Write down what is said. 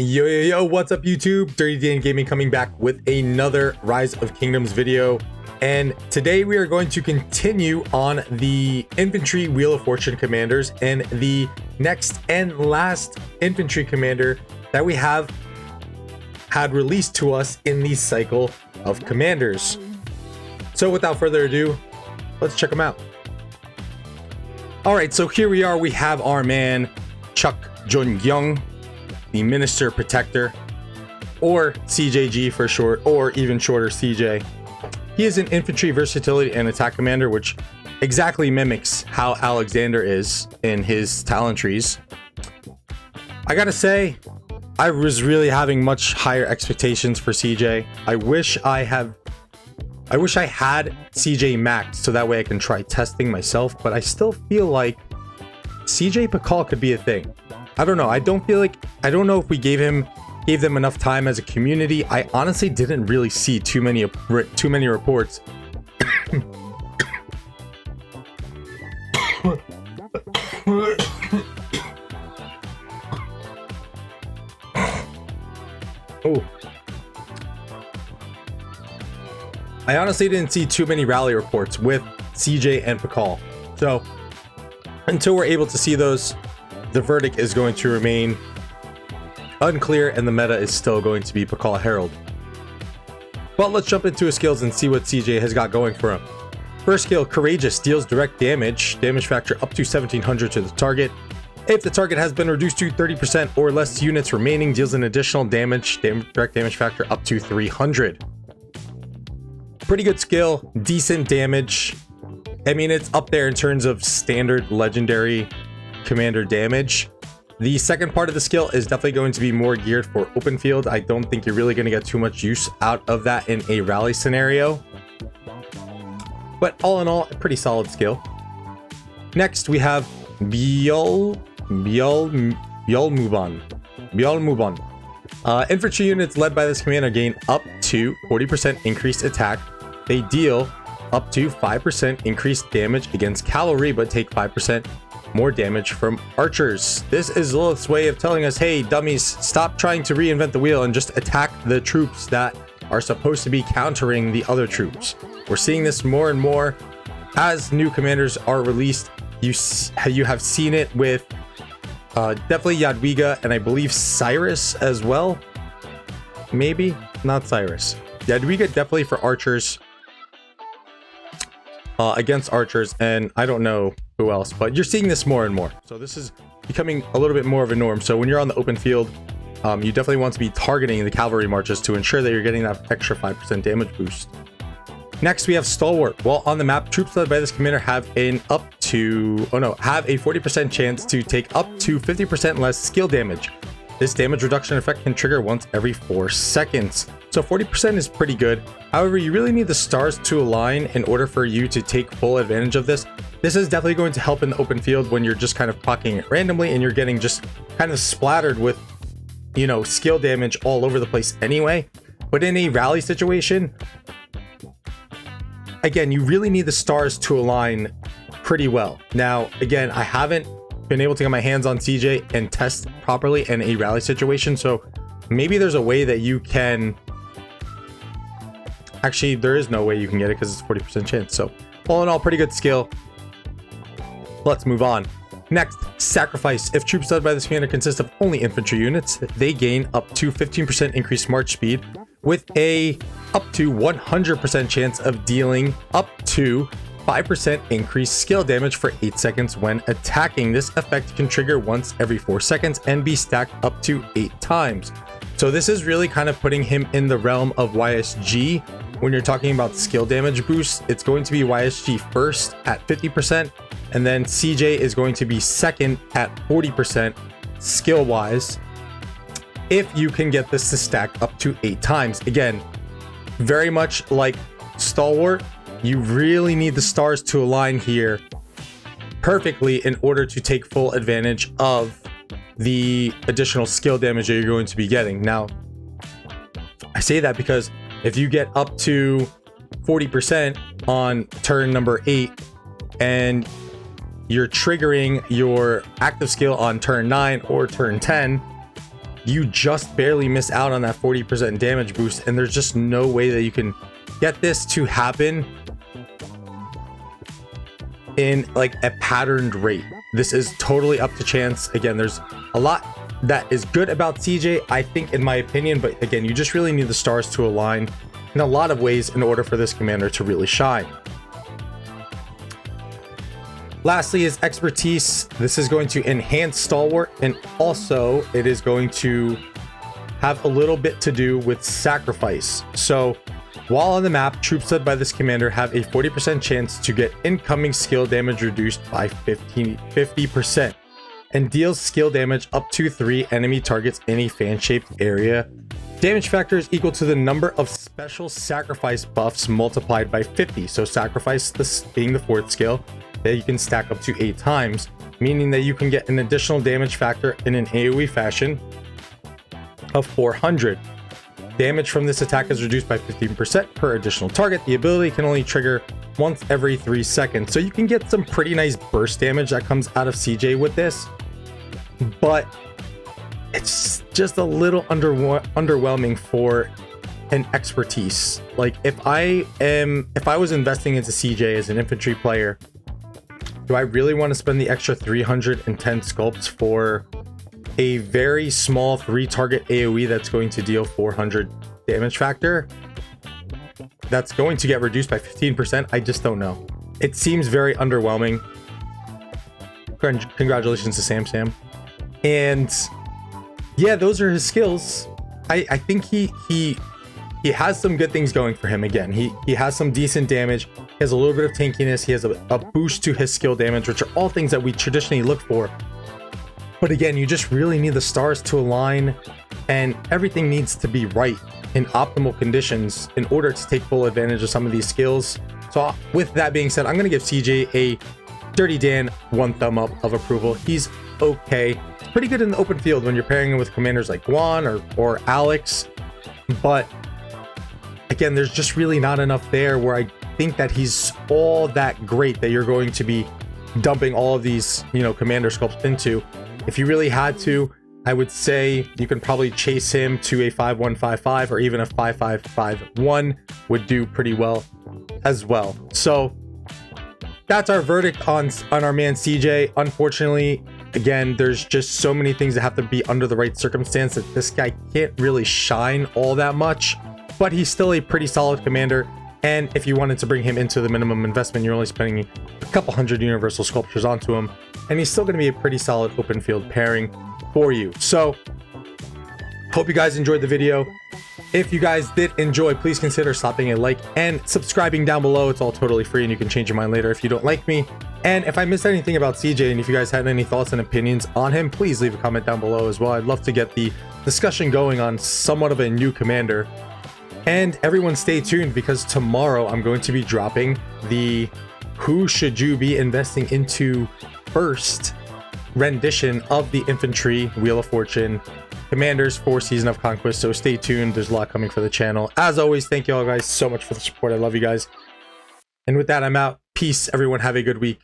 Yo, what's up YouTube? Dirty Dan Gaming coming back with another Rise of Kingdoms video. And today we are going to continue on the Infantry Wheel of Fortune commanders and the next and last infantry commander that we have had released to us in the cycle of commanders. So without further ado, let's check them out. All right, so here we are. We have our man Cheok Jun-Gyeong, the Minister Protector, or CJG for short, or even shorter CJ. He is an infantry versatility and attack commander, which exactly mimics how Alexander is in his talent trees. I gotta say, I was really having much higher expectations for CJ. I wish I had CJ maxed so that way I can try testing myself, but I still feel like CJ Pakal could be a thing. I don't know. I don't know if we gave them enough time as a community. I honestly didn't really see too many reports. Oh. I honestly didn't see too many rally reports with CJ and Pakal. So until we're able to see those, the verdict is going to remain unclear and the meta is still going to be Pakal Herald. But let's jump into his skills and see what CJ has got going for him. First skill, Courageous, deals direct damage factor up to 1700 to the target. If the target has been reduced to 30% or less units remaining, deals an additional direct damage factor up to 300. Pretty good skill, decent damage. I mean, it's up there in terms of standard legendary commander damage. The second part of the skill is definitely going to be more geared for open field. I don't think you're really going to get too much use out of that in a rally scenario. But all in all, a pretty solid skill. Next, we have Mubon. Infantry units led by this commander gain up to 40% increased attack. They deal up to 5% increased damage against cavalry, but take 5% more damage from archers. This is Lilith's way of telling us, hey dummies, stop trying to reinvent the wheel and just attack the troops that are supposed to be countering the other troops. We're seeing this more and more as new commanders are released. You have seen it with definitely Jadwiga and I believe Cyrus as well. Maybe not Cyrus. Jadwiga definitely for archers, against archers, and I don't know who else, but you're seeing this more and more. So this is becoming a little bit more of a norm. So when you're on the open field, you definitely want to be targeting the cavalry marches to ensure that you're getting that extra 5% damage boost. Next, we have Stalwart. While on the map, troops led by this commander have a 40% chance to take up to 50% less skill damage. This damage reduction effect can trigger once every 4 seconds. So 40% is pretty good. However, you really need the stars to align in order for you to take full advantage of this. This is definitely going to help in the open field when you're just kind of pocketing it randomly and you're getting just kind of splattered with, you know, skill damage all over the place anyway. But in a rally situation, again, you really need the stars to align pretty well. Now, again, I haven't been able to get my hands on CJ and test properly in a rally situation, so maybe there's a way that you can... Actually, there is no way you can get it because it's 40% chance. So all in all, pretty good skill. Let's move on. Next, Sacrifice. If troops led by this commander consist of only infantry units, they gain up to 15% increased march speed with a up to 100% chance of dealing up to 5% increased skill damage for 8 seconds when attacking. This effect can trigger once every 4 seconds and be stacked up to 8 times. So this is really kind of putting him in the realm of YSG. When you're talking about skill damage boost, it's going to be YSG first at 50%, and then CJ is going to be second at 40% skill wise. If you can get this to stack up to 8 times. Again, very much like Stalwart, you really need the stars to align here perfectly in order to take full advantage of the additional skill damage that you're going to be getting. Now, I say that because if you get up to 40% on turn number 8 and you're triggering your active skill on turn 9 or turn 10, you just barely miss out on that 40% damage boost, and there's just no way that you can get this to happen in like a patterned rate. This is totally up to chance. Again, there's a lot that is good about CJ, I think, in my opinion, but again, you just really need the stars to align in a lot of ways in order for this commander to really shine. Lastly is expertise. This is going to enhance Stalwart, and also it is going to have a little bit to do with sacrifice. So while on the map, troops led by this commander have a 40% chance to get incoming skill damage reduced by 50% and deals skill damage up to 3 enemy targets in a fan-shaped area. Damage factor is equal to the number of special sacrifice buffs multiplied by 50. So sacrifice, this being the 4th skill, that you can stack up to 8 times, meaning that you can get an additional damage factor in an AoE fashion of 400. Damage from this attack is reduced by 15% per additional target. The ability can only trigger once every 3 seconds. So you can get some pretty nice burst damage that comes out of CJ with this, but it's just a little underwhelming for an expertise. Like if I was investing into CJ as an infantry player, do I really want to spend the extra 310 sculpts for a very small 3-target AoE that's going to deal 400 damage factor? That's going to get reduced by 15%. I just don't know. It seems very underwhelming. Congratulations to Sam. And yeah, those are his skills. I think he has some good things going for him. Again, he has some decent damage. He has a little bit of tankiness. He has a boost to his skill damage, which are all things that we traditionally look for. But again, you just really need the stars to align, and everything needs to be right in optimal conditions in order to take full advantage of some of these skills. So with that being said, I'm going to give CJ a Dirty Dan 1 thumb up of approval. He's okay. It's pretty good in the open field when you're pairing him with commanders like Guan or Alex. But again, there's just really not enough there where I think that he's all that great that you're going to be dumping all of these, commander sculpts into. If you really had to, I would say you can probably chase him to a 5-1-5-5 or even a 5-5-5-1 would do pretty well as well. So that's our verdict on our man CJ. Unfortunately, again, there's just so many things that have to be under the right circumstance that this guy can't really shine all that much, but he's still a pretty solid commander. And if you wanted to bring him into the minimum investment, you're only spending a couple hundred universal sculptures onto him, and he's still going to be a pretty solid open field pairing for you. So hope you guys enjoyed the video. If you guys did enjoy, please consider slapping a like and subscribing down below. It's all totally free, and you can change your mind later if you don't like me. And if I missed anything about CJ, and if you guys had any thoughts and opinions on him, please leave a comment down below as well. I'd love to get the discussion going on somewhat of a new commander. And everyone stay tuned, because tomorrow I'm going to be dropping the who should you be investing into first rendition of the Infantry Wheel of Fortune commanders for Season of Conquest. So stay tuned. There's a lot coming for the channel. As always, thank you all guys so much for the support. I love you guys. And with that, I'm out. Peace, everyone. Have a good week.